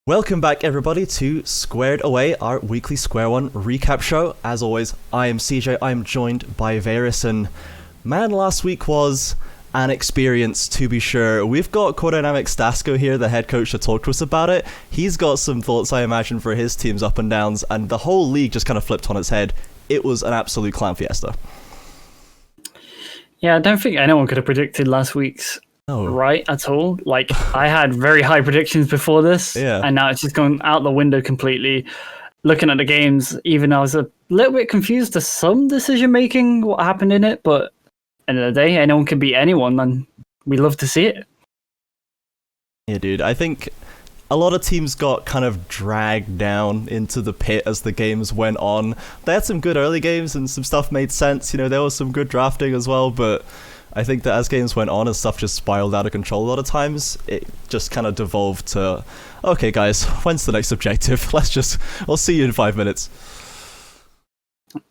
Welcome back, everybody, to Squared Away, our weekly Square One recap show. As always, I am CJ. I am joined by Vaeris, and man, last week was an experience, to be sure. We've got co-dynamic Stasko here, the head coach, to talk to us about it. He's got some thoughts, I imagine, for his team's up and downs, and the whole league just kind of flipped on its head. It was an absolute clown fiesta. Yeah, I don't think anyone could have predicted last week's right at all. Like, I had very high predictions before this, and now it's just gone out the window completely. Looking at the games, even I was a little bit confused to some decision making, what happened in it, but end of the day, anyone can beat anyone, and we love to see it. Yeah, dude, I think a lot of teams got kind of dragged down into the pit as the games went on. They had some good early games and some stuff made sense. You know, there was some good drafting as well, but I think that as games went on and stuff just spiraled out of control a lot of times, it just kind of devolved to, okay, guys, when's the next objective? I'll see you in 5 minutes.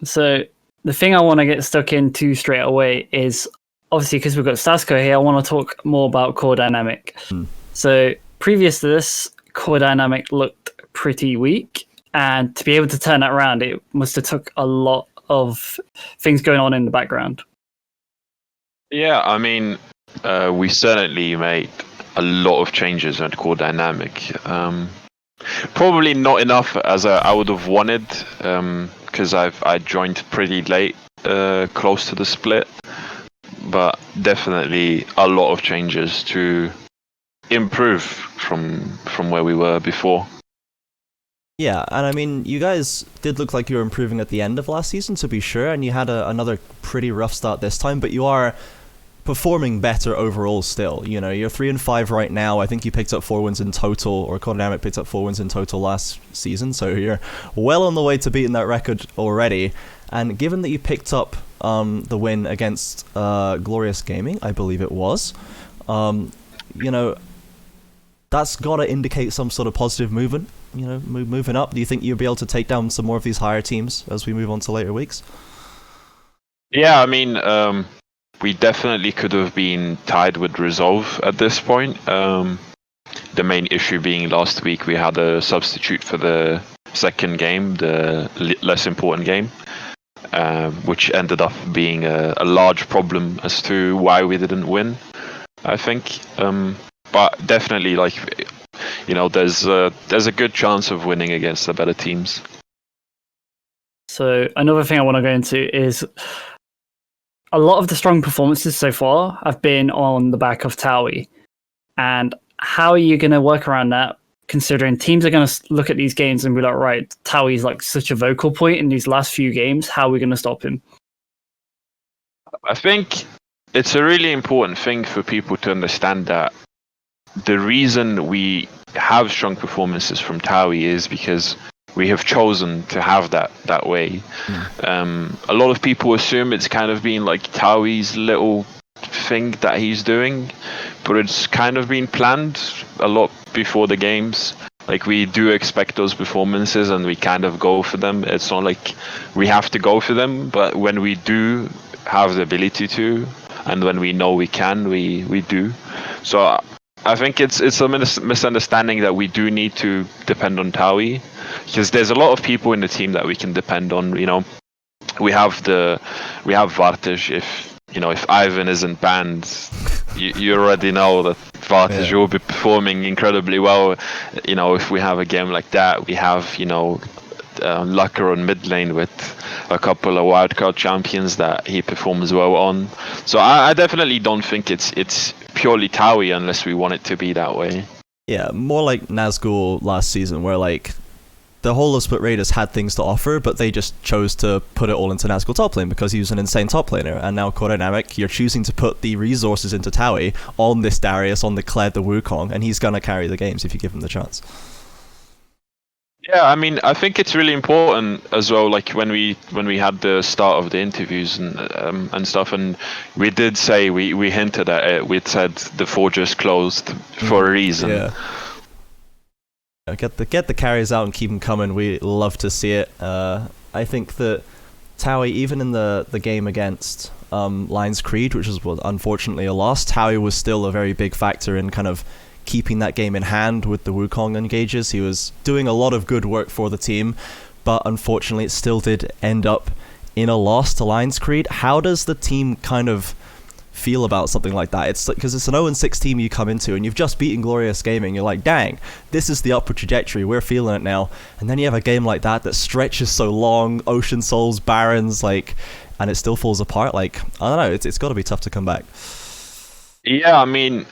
So the thing I want to get stuck into straight away is, obviously, because we've got Stasko here, I want to talk more about core dynamic. So previous to this, core dynamic looked pretty weak, and to be able to turn that around, it must have took a lot of things going on in the background. Yeah, I mean, we certainly made a lot of changes at core dynamic. Probably not enough as I would have wanted, because I joined pretty late, close to the split, but definitely a lot of changes to improve from where we were before. Yeah, and I mean, you guys did look like you were improving at the end of last season, to be sure, and you had another pretty rough start this time, but you are performing better overall still. You know, you're 3-5 right now. I think you picked up 4 wins in total, or Dynamic picked up 4 wins in total last season, so you're well on the way to beating that record already. And given that you picked up the win against Glorious Gaming, I believe it was, you know, that's got to indicate some sort of positive movement, you know, moving up. Do you think you'll be able to take down some more of these higher teams as we move on to later weeks? Yeah, I mean, we definitely could have been tied with Resolve at this point. The main issue being last week we had a substitute for the second game, the less important game, which ended up being a large problem as to why we didn't win, I think. But definitely, like, you know, there's a good chance of winning against the better teams. So another thing I want to go into is a lot of the strong performances so far have been on the back of Towie. And how are you going to work around that, considering teams are going to look at these games and be like, right, Towie's like such a vocal point in these last few games. How are we going to stop him? I think it's a really important thing for people to understand that the reason we have strong performances from Towie is because we have chosen to have that way. A lot of people assume it's kind of been like Towie's little thing that he's doing, but it's kind of been planned a lot before the games. Like, we do expect those performances and we kind of go for them. It's not like we have to go for them, but when we do have the ability to, and when we know we can, we do. So I think it's a misunderstanding that we do need to depend on Towie, because there's a lot of people in the team that we can depend on. You know, we have Vaeris. If Ivan isn't banned, you already know that Vaeris will be performing incredibly well. You know, if we have a game like that, we have, you know, Lucker on mid lane with a couple of wildcard champions that he performs well on. So I definitely don't think it's purely Towie unless we want it to be that way. Yeah, more like Nazgul last season, where like the whole of Split Raiders had things to offer, but they just chose to put it all into Nazgul top lane because he was an insane top laner. And now core dynamic, you're choosing to put the resources into Towie on this Darius, on the Kled, the Wukong, and he's gonna carry the games if you give him the chance. Yeah, I mean, I think it's really important as well. Like, when we had the start of the interviews and stuff, and we did say we hinted at it. We'd said the Forger's closed for a reason. Yeah. Get the carries out and keep them coming. We love to see it. I think that Towie, even in the game against Lions Creed, which was unfortunately a loss, Towie was still a very big factor in kind of keeping that game in hand with the Wukong engages. He was doing a lot of good work for the team, but unfortunately it still did end up in a loss to Lions Creed. How does the team kind of feel about something like that? It's because it's an 0-6 team you come into, and you've just beaten Glorious Gaming. You're like, dang, this is the upward trajectory. We're feeling it now. And then you have a game like that stretches so long, Ocean Souls, Barons, like, and it still falls apart. Like, I don't know. It's got to be tough to come back. Yeah, I mean,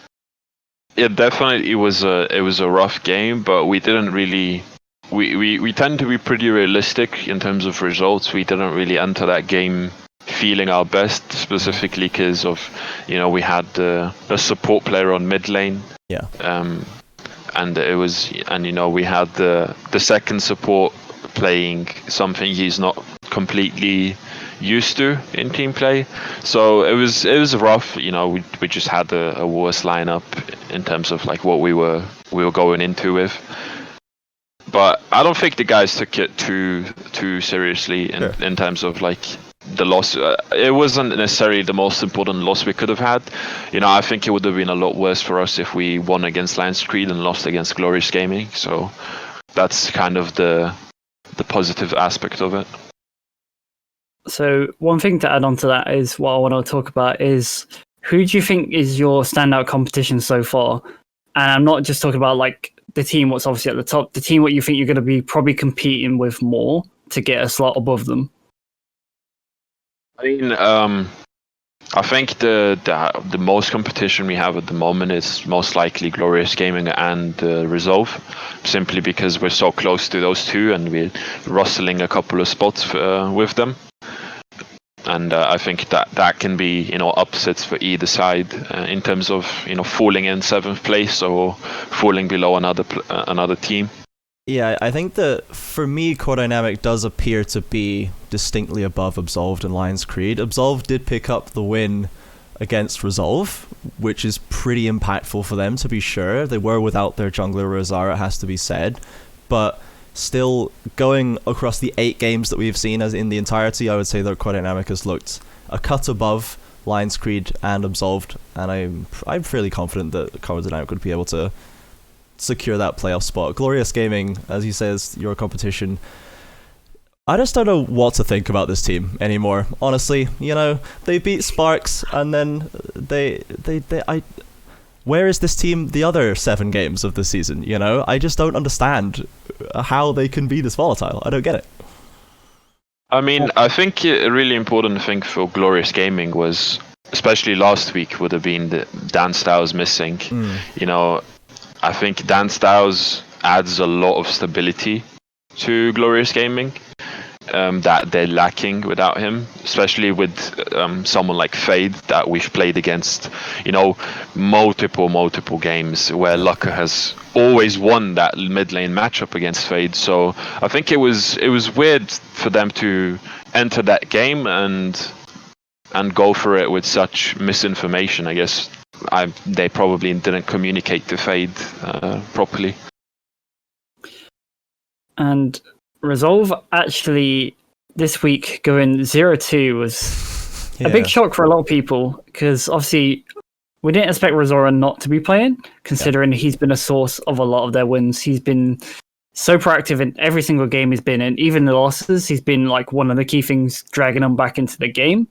it definitely was a rough game, but we didn't really. We tend to be pretty realistic in terms of results. We didn't really enter that game feeling our best, specifically because of, we had a support player on mid lane. Yeah. And we had the second support playing something he's not completely used to in team play. So it was rough. We just had a worse lineup in terms of like what we were going into with. But I don't think the guys took it too seriously in terms of like the loss. It wasn't necessarily the most important loss we could have had. I think it would have been a lot worse for us if we won against Lions Creed and lost against Glorious Gaming. So that's kind of the positive aspect of it. So one thing to add on to that is what I want to talk about is, who do you think is your standout competition so far? And I'm not just talking about like the team what's obviously at the top, the team what you think you're going to be probably competing with more to get a slot above them. I mean, I think the most competition we have at the moment is most likely Glorious Gaming and Resolve, simply because we're so close to those two and we're rustling a couple of spots with them. And I think that can be, upsets for either side in terms of, falling in 7th place or falling below another team. Yeah, I think that for me, Core Dynamic does appear to be distinctly above Absolved and Lions Creed. Absolved did pick up the win against Resolve, which is pretty impactful for them, to be sure. They were without their jungler Rosara, it has to be said. But still, going across the 8 games that we've seen as in the entirety, I would say that Core Dynamic has looked a cut above Lions Creed and Absolved, and I'm fairly confident that Core Dynamic would be able to secure that playoff spot. Glorious Gaming, as he says, your competition. I just don't know what to think about this team anymore. Honestly, they beat Sparks, and then where is this team the other 7 games of the season? I just don't understand how they can be this volatile. I don't get it. I mean, I think a really important thing for Glorious Gaming was, especially last week, would have been the Dan Styles missing. I think Dan Styles adds a lot of stability to Glorious Gaming that they're lacking without him, especially with someone like Fade that we've played against, multiple games where Lucca has always won that mid lane matchup against Fade. So I think it was weird for them to enter that game and go for it with such misinformation. I guess they probably didn't communicate to Fade properly. And Resolve actually this week going 0-2 was a big shock for a lot of people, because obviously we didn't expect Rosara not to be playing, considering he's been a source of a lot of their wins. He's been so proactive in every single game he's been in, even the losses. He's been like one of the key things dragging them back into the game.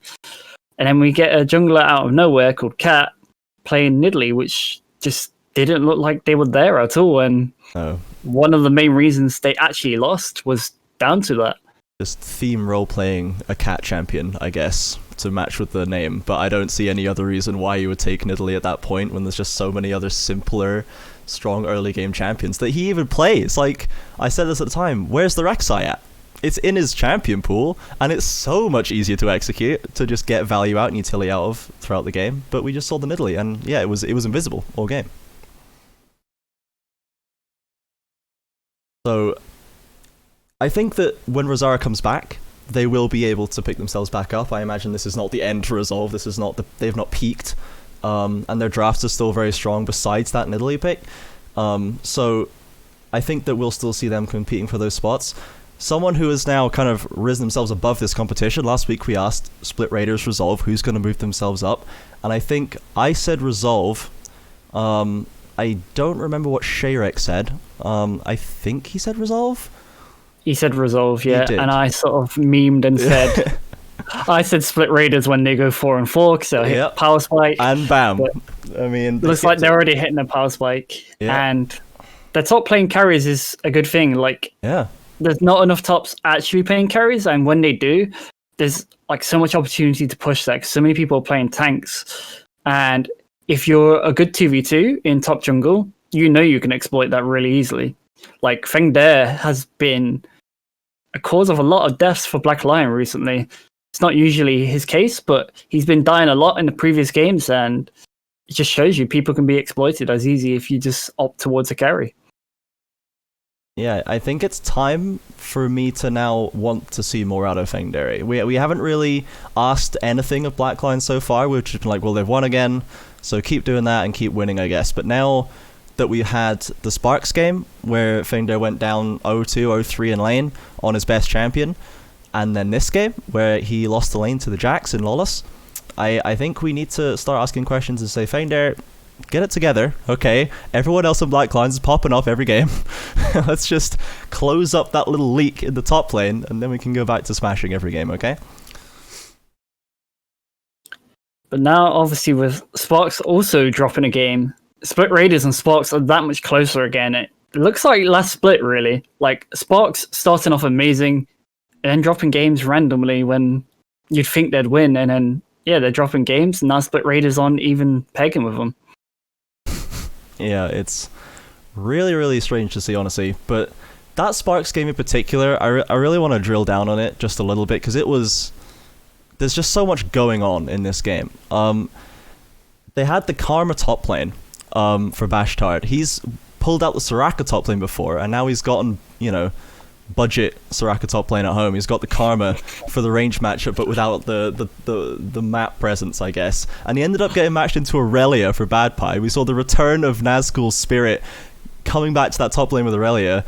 And then we get a jungler out of nowhere called Cat playing Nidalee, which just didn't look like they were there at all. And one of the main reasons they actually lost was down to that. Just theme role-playing a Cat champion, I guess, to match with the name. But I don't see any other reason why you would take Nidalee at that point when there's just so many other simpler, strong early game champions that he even plays. Like, I said this at the time, where's the Rek'Sai at? It's in his champion pool, and it's so much easier to execute, to just get value out and utility out of throughout the game. But we just saw the Nidalee, and yeah, it was invisible all game. So I think that when Rosara comes back, they will be able to pick themselves back up. I imagine this is not the end for Resolve. This is not they've not peaked, and their drafts are still very strong besides that Nidalee pick. So I think that we'll still see them competing for those spots. Someone who has now kind of risen themselves above this competition. Last week we asked Split Raiders, Resolve, who's going to move themselves up, and I think I said Resolve, I don't remember what Shayrek said. I think he said resolve. He said resolve, He yeah, did. and I sort of memed and said, I said split raiders when they go 4 and 4 because they'll hit Yep. power spike. And bam. But I mean, looks like they're already hitting a power spike, Yeah. and the top playing carries is a good thing. Like, yeah. there's not enough tops actually playing carries, and when they do, there's like so much opportunity to push that 'cause so many people are playing tanks, and if you're a good 2v2 in top jungle, you know you can exploit that really easily. Like Feng Dare has been a cause of a lot of deaths for Black Lion recently. It's not usually his case, but he's been dying a lot in the previous games, and it just shows you people can be exploited as easy if you just opt towards a carry. Yeah, I think it's time for me to now want to see more out of Fengdari. We haven't really asked anything of Blackline so far. We've just been like, well, they've won again, so keep doing that and keep winning, I guess. But now that we had the Sparks game, where Fengdari went down 0-2, 0-3 in lane on his best champion, and then this game, where he lost the lane to the Jax in Lawless, I think we need to start asking questions and say, Fengdari, get it together, okay? Everyone else in Blackline is popping off every game. Let's just close up that little leak in the top lane, and then we can go back to smashing every game, okay? But now, obviously, with Sparks also dropping a game, Split Raiders and Sparks are that much closer again. It looks like last split, really. Like, Sparks starting off amazing, and then dropping games randomly when you'd think they'd win, and then, yeah, they're dropping games, and now Split Raiders on even pegging with them. Yeah, it's really, really strange to see, honestly. But that Sparks game in particular, I really want to drill down on it just a little bit, because there's just so much going on in this game. They had the Karma top lane for Bashtard. He's pulled out the Soraka top lane before, and now he's gotten, budget Soraka top lane at home. He's got the Karma for the range matchup, but without the map presence, I guess. And he ended up getting matched into Aurelia for Bad Pie. We saw the return of Nazgul's Spirit coming back to that top lane with Aurelia.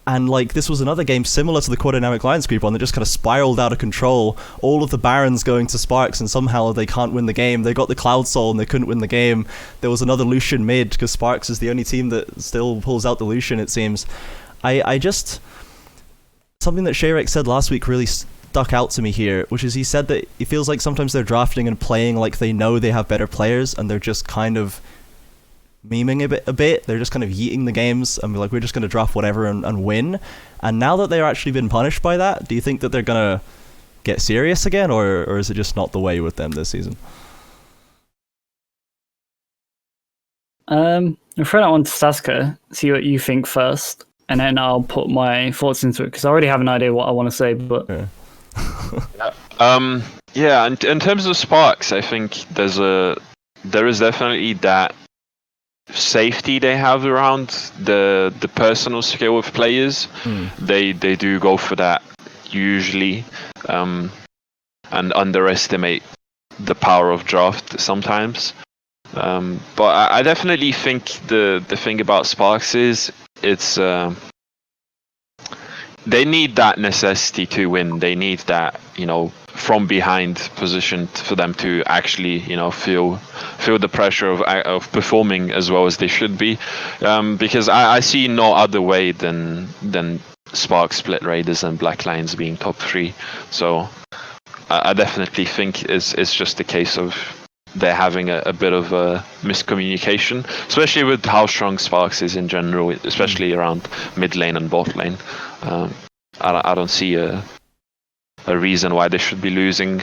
And this was another game similar to the Quadynamic Lions group one that just kind of spiraled out of control. All of the Barons going to Sparks, and somehow they can't win the game. They got the Cloud Soul and they couldn't win the game. There was another Lucian mid, because Sparks is the only team that still pulls out the Lucian, it seems. Something that Shayrek said last week really stuck out to me here, which is he said that it feels like sometimes they're drafting and playing like they know they have better players, and they're just kind of memeing a bit. They're just kind of yeeting the games and be like, we're just going to draft whatever and win. And now that they're actually been punished by that, do you think that they're going to get serious again, or is it just not the way with them this season? I'll throw that one to Stasko, see what you think first, and then I'll put my thoughts into it, because I already have an idea what I want to say, but... Yeah, in terms of Sparks, I think there is definitely that safety they have around the personal skill of players. They do go for that usually, and underestimate the power of draft sometimes. But I definitely think the thing about Sparks is it's they need that necessity to win. They need that from behind position for them to actually feel the pressure of performing as well as they should be, because I see no other way than Sparks, Split Raiders and Black Lions being top 3. So I definitely think it's just a case of they're having a bit of a miscommunication, especially with how strong Sparks is in general, especially around mid lane and bot lane. I don't see a reason why they should be losing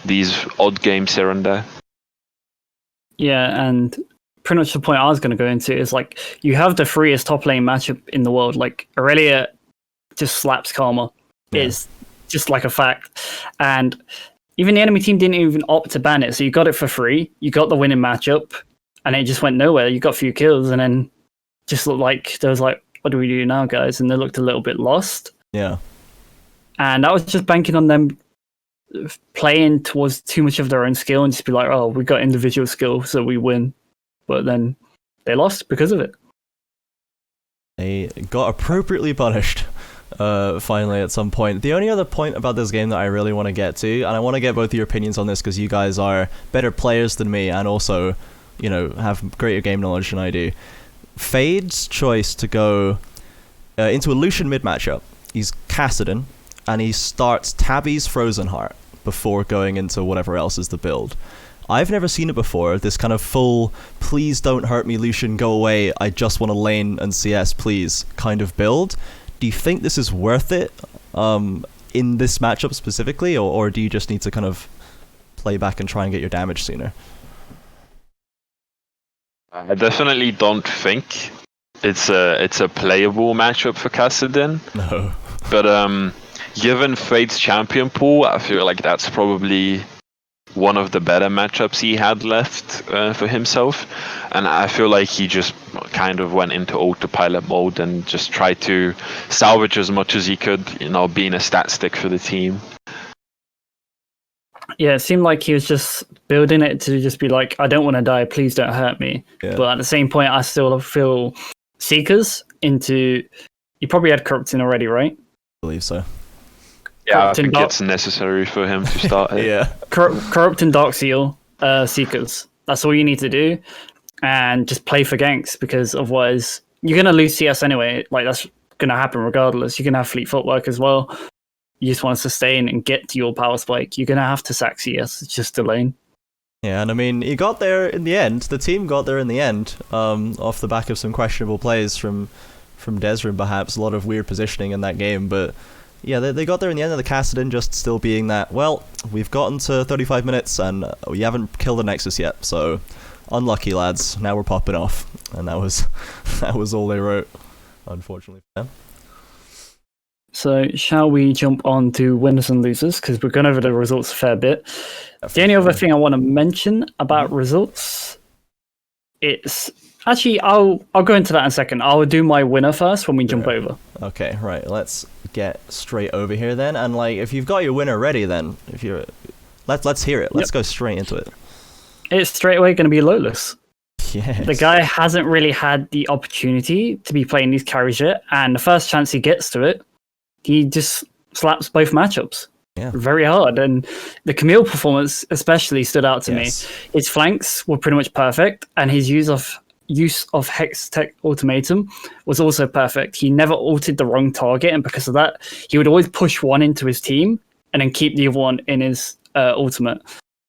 these odd games here and there. Yeah, and pretty much the point I was going to go into is you have the freest top lane matchup in the world. Aurelia just slaps Karma. It's just a fact. And even the enemy team didn't even opt to ban it, so you got it for free. You got the winning matchup, and it just went nowhere. You got a few kills, and then just looked like there was what do we do now, guys? And they looked a little bit lost. Yeah. And that was just banking on them playing towards too much of their own skill and just be like, oh, we got individual skill, so we win. But then they lost because of it. They got appropriately punished. Finally at some point. The only other point about this game that I really want to get to, and I want to get both of your opinions on this because you guys are better players than me and also, have greater game knowledge than I do. Fade's choice to go into a Lucian mid matchup. He's Kassadin, and he starts Tabby's Frozen Heart before going into whatever else is the build. I've never seen it before, this kind of full, please don't hurt me Lucian, go away, I just want to lane and CS please kind of build. Do you think this is worth it in this matchup specifically, or do you just need to kind of play back and try and get your damage sooner? I definitely don't think it's a playable matchup for Kassadin. No. But given Fade's champion pool, I feel like that's probably one of the better matchups he had left for himself. And I feel like he just kind of went into autopilot mode and just tried to salvage as much as he could, being a stat stick for the team. Yeah, it seemed like he was just building it to just be like, I don't want to die, please don't hurt me. Yeah. But at the same point, I still feel Seekers into... You probably had Corrupting already, right? I believe so. Yeah, I think it's necessary for him to start it. Yeah. Corrupting Dark Seal, Seekers. That's all you need to do. And just play for ganks, because otherwise you're going to lose CS anyway. Like, that's going to happen regardless. You're going to have fleet footwork as well. You just want to sustain and get to your power spike. You're going to have to sack CS. It's just a lane. Yeah, and I mean, he got there in the end. The team got there in the end, off the back of some questionable plays from Desrin, perhaps. A lot of weird positioning in that game, but yeah, they got there in the end of the Kassadin just still being that, well, we've gotten to 35 minutes and we haven't killed the Nexus yet, so unlucky, lads. Now we're popping off. And that was all they wrote, unfortunately for them. So shall we jump on to winners and losers? Because we've gone over the results a fair bit. The only other thing I want to mention about results, it's... Actually, I'll go into that in a second. I'll do my winner first when we jump over. Okay, right. Let's get straight over here then. And like, if you've got your winner ready, then let's hear it. Let's go straight into it. It's straight away going to be Lolus. Yes. The guy hasn't really had the opportunity to be playing these carries yet, and the first chance he gets to it, he just slaps both matchups. Yeah. Very hard. And the Camille performance especially stood out to me. His flanks were pretty much perfect, and his use of Hex Tech Ultimatum was also perfect. He never ulted the wrong target, and because of that, he would always push one into his team and then keep the other one in his ultimate.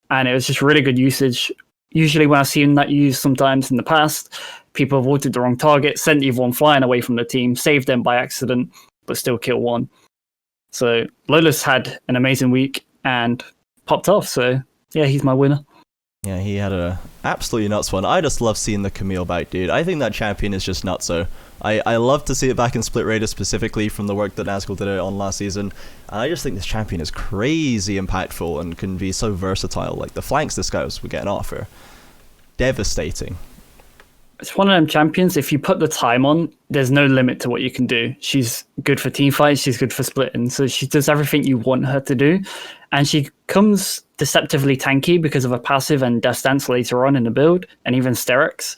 And it was just really good usage. Usually when I've seen that used sometimes in the past, people have ulted the wrong target, sent the other one flying away from the team, saved them by accident, but still kill one. So Lolus had an amazing week and popped off. So yeah, he's my winner. Yeah, he had a absolutely nuts one. I just love seeing the Camille back, dude. I think that champion is just nuts. So I love to see it back in Split Raider specifically from the work that Nazgul did it on last season. And I just think this champion is crazy impactful and can be so versatile. Like the flanks this guy was getting off are devastating. It's one of them champions, if you put the time on, there's no limit to what you can do. She's good for team fights, she's good for splitting, so she does everything you want her to do. And she comes deceptively tanky because of a passive and Death Stance later on in the build, and even Sterix.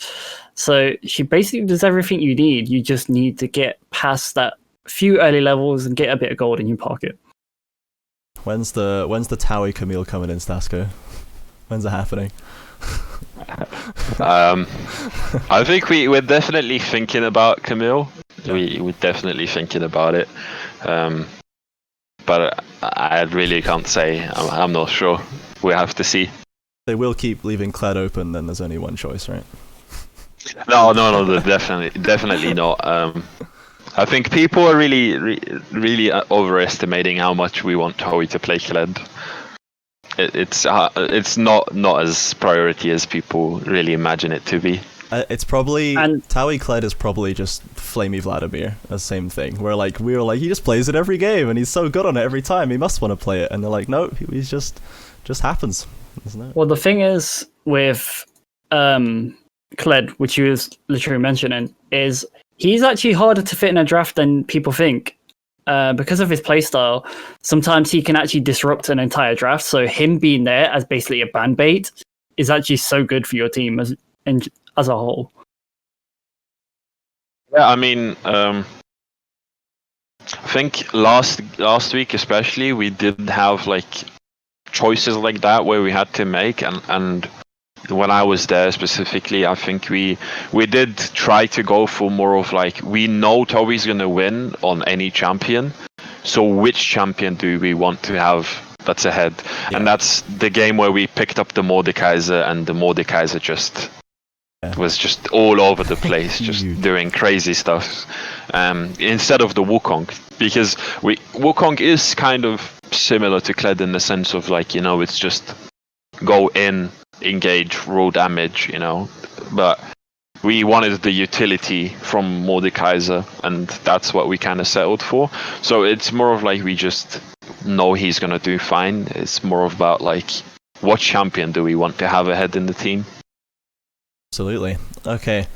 So she basically does everything you need. You just need to get past that few early levels and get a bit of gold in your pocket. When's the Towie Camille coming in, Stasko? When's it happening? I think we're definitely thinking about Camille. We're definitely thinking about it, but I really can't say. I'm not sure. We have to see. They will keep leaving Kled open. Then there's only one choice, right? No, definitely not. I think people are really overestimating how much we want Towie to play Kled. It's not as priority as people really imagine it to be. It's probably Towie Kled is probably just Flamey Vladimir, the same thing. Where like we were like, he just plays it every game and he's so good on it every time. He must want to play it, and they're like, no, he's just happens, isn't it? Well, the thing is with Kled, which you was literally mentioning, is he's actually harder to fit in a draft than people think. Because of his playstyle, sometimes he can actually disrupt an entire draft. So him being there as basically a band bait is actually so good for your team as a whole. Yeah, I mean, I think last week especially, we did have like choices like that where we had to make, and when I was there specifically, I think we did try to go for more of like, we know Toby's gonna win on any champion, so which champion do we want to have that's ahead? Yeah. And that's the game where we picked up the Mordekaiser, and the Mordekaiser just was just all over the place, just doing crazy stuff, instead of the Wukong, because Wukong is kind of similar to Kled in the sense of like, you know, it's just go in, engage, roll damage, you know, but we wanted the utility from Mordekaiser, and that's what we kind of settled for. So it's more of like, we just know he's gonna do fine. It's more about like, what champion do we want to have ahead in the team? Absolutely. Okay.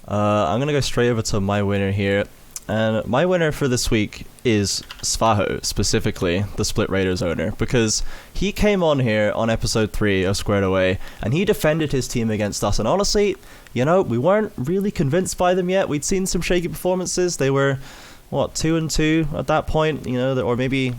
I'm going to go straight over to my winner here. And my winner for this week is Svaho, specifically the Split Raiders owner, because he came on here on episode 3 of Squared Away, and he defended his team against us. And honestly, you know, we weren't really convinced by them yet. We'd seen some shaky performances. They were, 2-2 at that point, you know, or maybe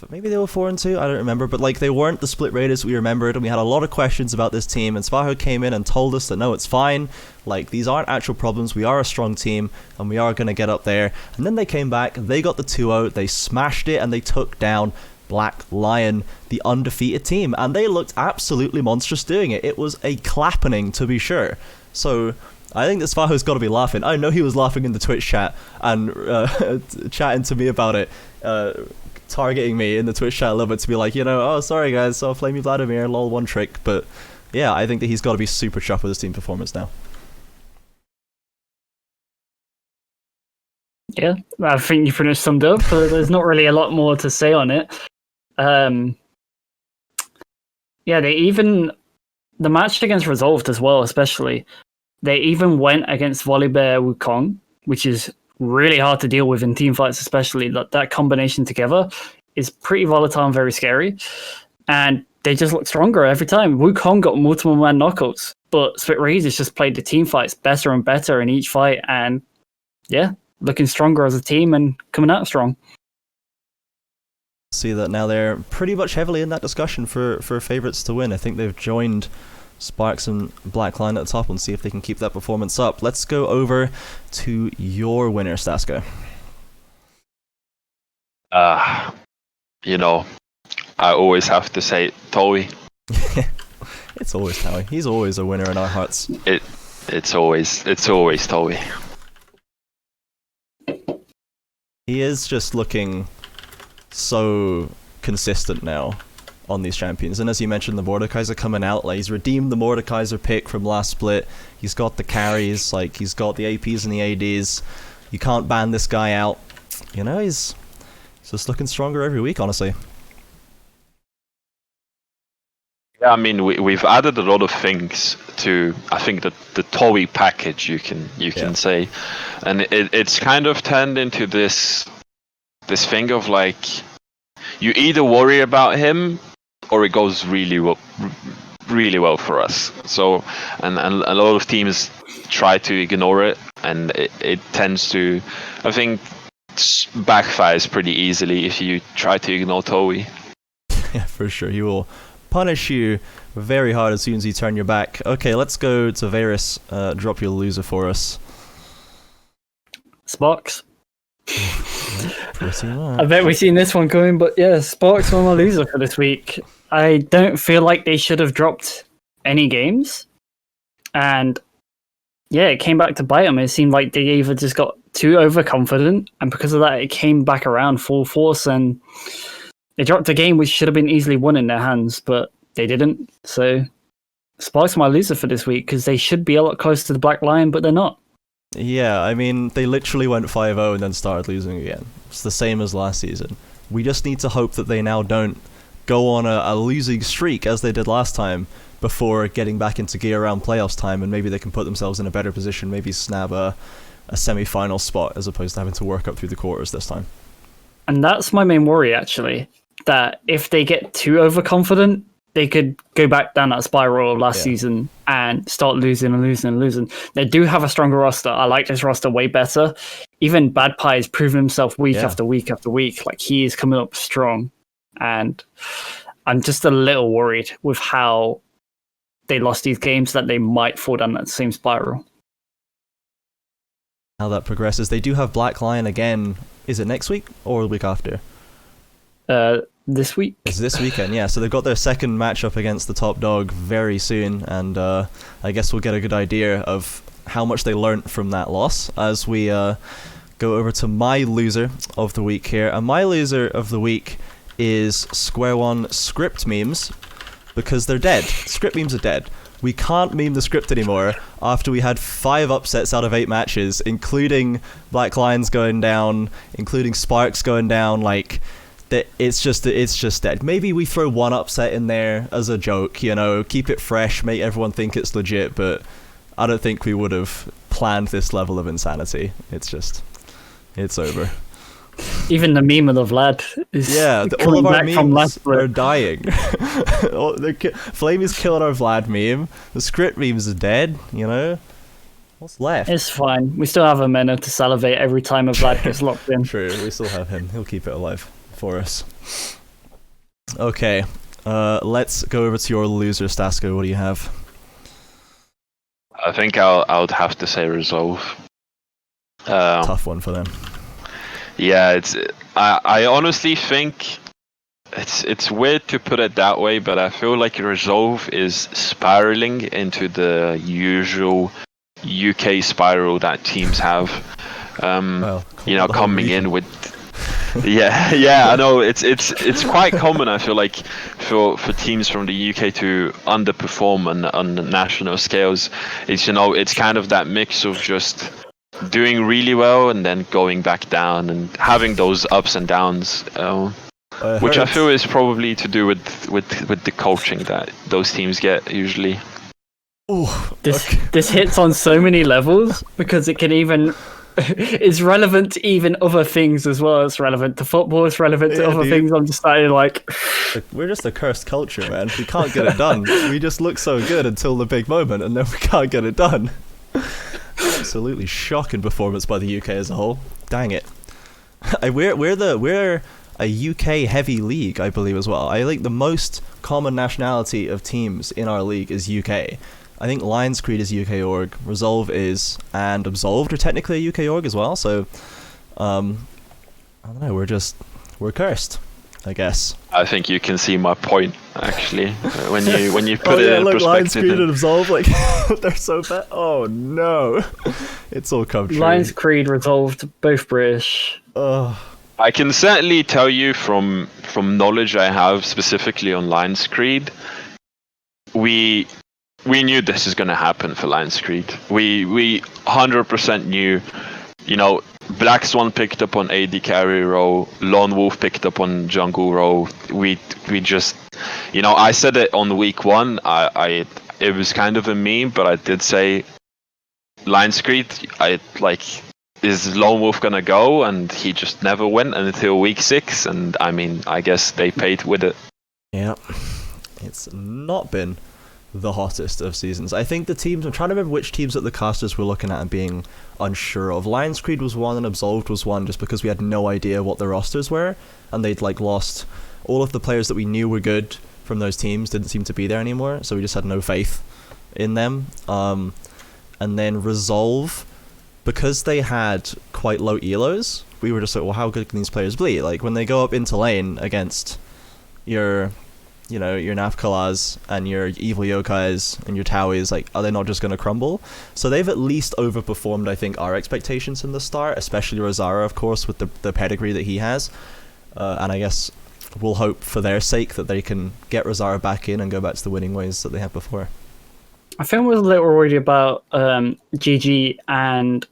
they were 4-2, I don't remember, but like, they weren't the Split Raiders we remembered, and we had a lot of questions about this team, and Svaho came in and told us that no, it's fine, like, these aren't actual problems, we are a strong team, and we are going to get up there. And then they came back, they got the 2-0, they smashed it, and they took down Black Lion, the undefeated team, and they looked absolutely monstrous doing it. It was a clappening, to be sure. So I think that Svaho's got to be laughing. I know he was laughing in the Twitch chat and chatting to me about it, targeting me in the Twitch chat a little bit to be like, you know, oh, sorry guys, so Flamey Vladimir, lol, one trick. But yeah, I think that he's got to be super chuffed with his team performance now. Yeah, I think you pretty much summed up. There's not really a lot more to say on it. Yeah, the match against Resolved as well, especially, they even went against Volibear Wukong, which is really hard to deal with in team fights, especially. That combination together is pretty volatile and very scary. And they just look stronger every time. Wukong got multiple man knockouts, but Split Raiders just played the team fights better and better in each fight. And yeah, looking stronger as a team and coming out strong. See that now they're pretty much heavily in that discussion for favourites to win. I think they've joined Sparks and Black Lion at the top, and see if they can keep that performance up. Let's go over to your winner, Stasko. You know, I always have to say Towie. It's always Towie. He's always a winner in our hearts. It's always Towie. He is just looking so consistent now on these champions, and as you mentioned, the Mordekaiser coming out, like, he's redeemed the Mordekaiser pick from last split. He's got the carries, like, he's got the APs and the ADs. You can't ban this guy out. You know, he's just looking stronger every week, honestly. Yeah, I mean, we've added a lot of things to, I think, the Towie package, you can say, and it's kind of turned into this thing of like, you either worry about him or it goes really well for us. So, and a lot of teams try to ignore it, and it tends to, I think, backfires pretty easily if you try to ignore Towie. Yeah, for sure. He will punish you very hard as soon as you turn your back. Okay, let's go to Vaeris. Drop your loser for us. Sparks. Pretty much. I bet we've seen this one coming, but yeah, Sparks were my loser for this week. I don't feel like they should have dropped any games. And yeah, it came back to bite them. It seemed like they either just got too overconfident, and because of that, it came back around full force, and they dropped a game which should have been easily won in their hands, but they didn't. So Sparks are my loser for this week, because they should be a lot closer to the Black Lion, but they're not. Yeah, I mean, they literally went 5-0 and then started losing again. It's the same as last season. We just need to hope that they now don't go on a losing streak as they did last time before getting back into gear around playoffs time, and maybe they can put themselves in a better position, maybe snab a semi-final spot as opposed to having to work up through the quarters this time. And that's my main worry, actually, that if they get too overconfident, they could go back down that spiral of last season and start losing and losing and losing. They do have a stronger roster. I like this roster way better. Even Bad Pie has proven himself week after week after week. Like, he is coming up strong. And I'm just a little worried with how they lost these games, that they might fall down that same spiral. How that progresses. They do have Black Lion again. Is it next week or the week after? This week. It's this weekend, yeah. So they've got their second matchup against the top dog very soon, and I guess we'll get a good idea of how much they learnt from that loss as we go over to my loser of the week here. And my loser of the week is SQ1 script memes, because they're dead. Script memes are dead. We can't meme the script anymore after we had 5 upsets out of 8 matches, including Black Lions going down, including Sparks going down. Like, it's just dead. Maybe we throw one upset in there as a joke, you know, keep it fresh, make everyone think it's legit, but I don't think we would have planned this level of insanity. It's over. Even the meme of the Vlad is all of our from memes are dying. Flamey's killing our Vlad meme. The script memes are dead, you know? What's left? It's fine. We still have a Mena to salivate every time a Vlad gets locked in. True, we still have him. He'll keep it alive for us. Okay, let's go over to your loser, Stasko. What do you have? I think I would have to say Resolve. Tough one for them. Yeah, I honestly think it's weird to put it that way, but I feel like Resolve is spiraling into the usual UK spiral that teams have. Coming in with I know it's quite common. I feel like for teams from the UK to underperform on the national scales. It's kind of that mix of just doing really well and then going back down and having those ups and downs, which I feel is probably to do with the coaching that those teams get usually. This hits on so many levels, because it can even it's relevant to even other things as well. It's relevant to football, it's relevant to other things. I'm just starting we're just a cursed culture, man. We can't get it done. We just look so good until the big moment, and then we can't get it done. Absolutely shocking performance by the UK as a whole. Dang it. We're a UK heavy league, I believe, as well. I think the most common nationality of teams in our league is UK. I think Lions Creed is UK org, Resolve is, and Absolved are technically a UK org as well. So I don't know, we're cursed, I guess. I think you can see my point, actually, when you put it in look, perspective. Lions Creed and Absolved, like, they're so bad. Oh no, it's all come true. Lions Creed, Resolved, both British. I can certainly tell you from knowledge I have specifically on Lions Creed, we knew this is going to happen for Lions Creed. We 100% knew. Black Swan picked up on AD carry role, Lone Wolf picked up on jungle role. We just, I said it on week 1. It was kind of a meme, but I did say Lions Creed. Is Lone Wolf gonna go? And he just never went until week 6. And I guess they paid with it. Yeah, it's not been the hottest of seasons. I think the teams, I'm trying to remember which teams that the casters were looking at and being unsure of. Lions Creed was one and Absolved was one, just because we had no idea what their rosters were, and they'd lost all of the players that we knew were good from those teams didn't seem to be there anymore, so we just had no faith in them. And then Resolve, because they had quite low elos, we were just like, well, how good can these players be? Like, when they go up into lane against your Nafkalas and your Evil Yokais and your Towies, are they not just going to crumble? So they've at least overperformed, I think, our expectations in the start, especially Rosara, of course, with the pedigree that he has. And I guess we'll hope for their sake that they can get Rosara back in and go back to the winning ways that they had before. I think we're a little worried about GG and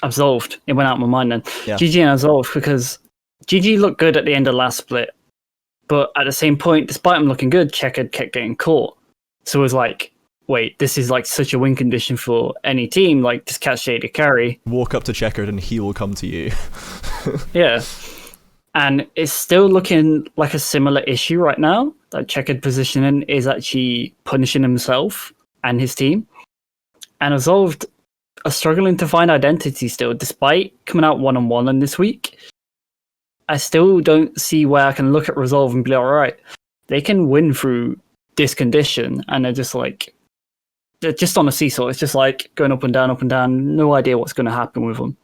Absolved. It went out of my mind then. Yeah. GG and Absolved, because GG looked good at the end of last split, but at the same point, despite him looking good, Checkered kept getting caught. So it was like, wait, this is like such a win condition for any team, like just catch Shady carry. Walk up to Checkered and he will come to you. Yeah. And it's still looking like a similar issue right now, that Checkered positioning is actually punishing himself and his team. And Absolved are struggling to find identity still, despite coming out 1-on-1 in this week. I still don't see where I can look at Resolve and be like, all right, they can win through this condition, and they're just on a seesaw. It's just like going up and down. No idea what's going to happen with them.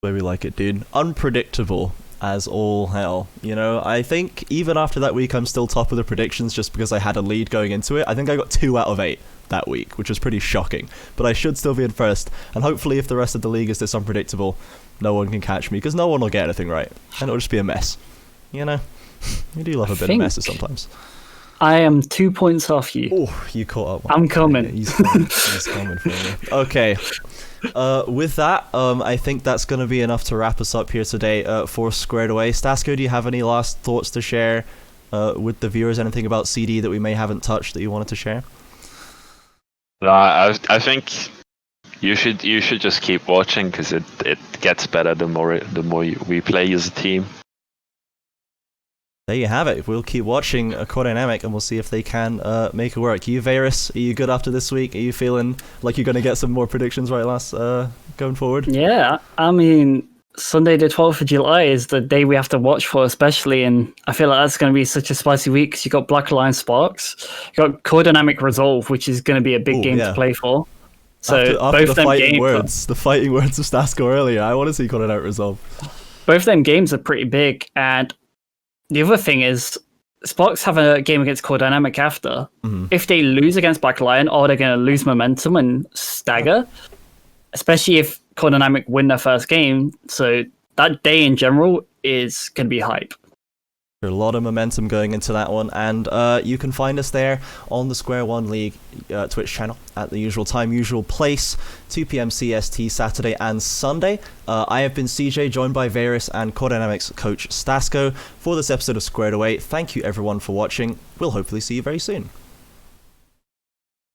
Way we like it, dude. Unpredictable as all hell. I think even after that week, I'm still top of the predictions just because I had a lead going into it. I think I got 2 out of 8 that week, which was pretty shocking. But I should still be in first, and hopefully if the rest of the league is this unpredictable, no one can catch me, because no one will get anything right, and it'll just be a mess. You do love a bit of messes sometimes. I am 2 points off you. Oh, you caught up. I'm coming. He's coming for me. Okay. With that, I think that's going to be enough to wrap us up here today for Squared Away. Stasko, do you have any last thoughts to share with the viewers? Anything about CD that we may haven't touched that you wanted to share? No, I think you should just keep watching, because it gets better the more we play as a team. There you have it. We'll keep watching Core Dynamic, and we'll see if they can make it work. You, Vaeris, are you good after this week? Are you feeling like you're going to get some more predictions right going forward? Yeah, I mean, Sunday the 12th of July is the day we have to watch for, especially, and I feel like that's going to be such a spicy week, because you got Black Lion Sparks, you got Core Dynamic Resolve, which is going to be a big game to play for. So after both the fighting words of Stasko earlier, I want to see Core Dynamic Resolve. Both them games are pretty big, and the other thing is, Sparks have a game against Core Dynamic after. Mm-hmm. If they lose against Black Lion, or they're going to lose momentum and stagger, especially if Core Dynamic win their first game. So that day in general is going to be hype. There's a lot of momentum going into that one, and you can find us there on the Square One League Twitch channel at the usual time, usual place, 2 p.m. CST, Saturday and Sunday. I have been CJ, joined by Vaeris and Core Dynamics coach Stasko for this episode of Squared Away. Thank you everyone for watching. We'll hopefully see you very soon.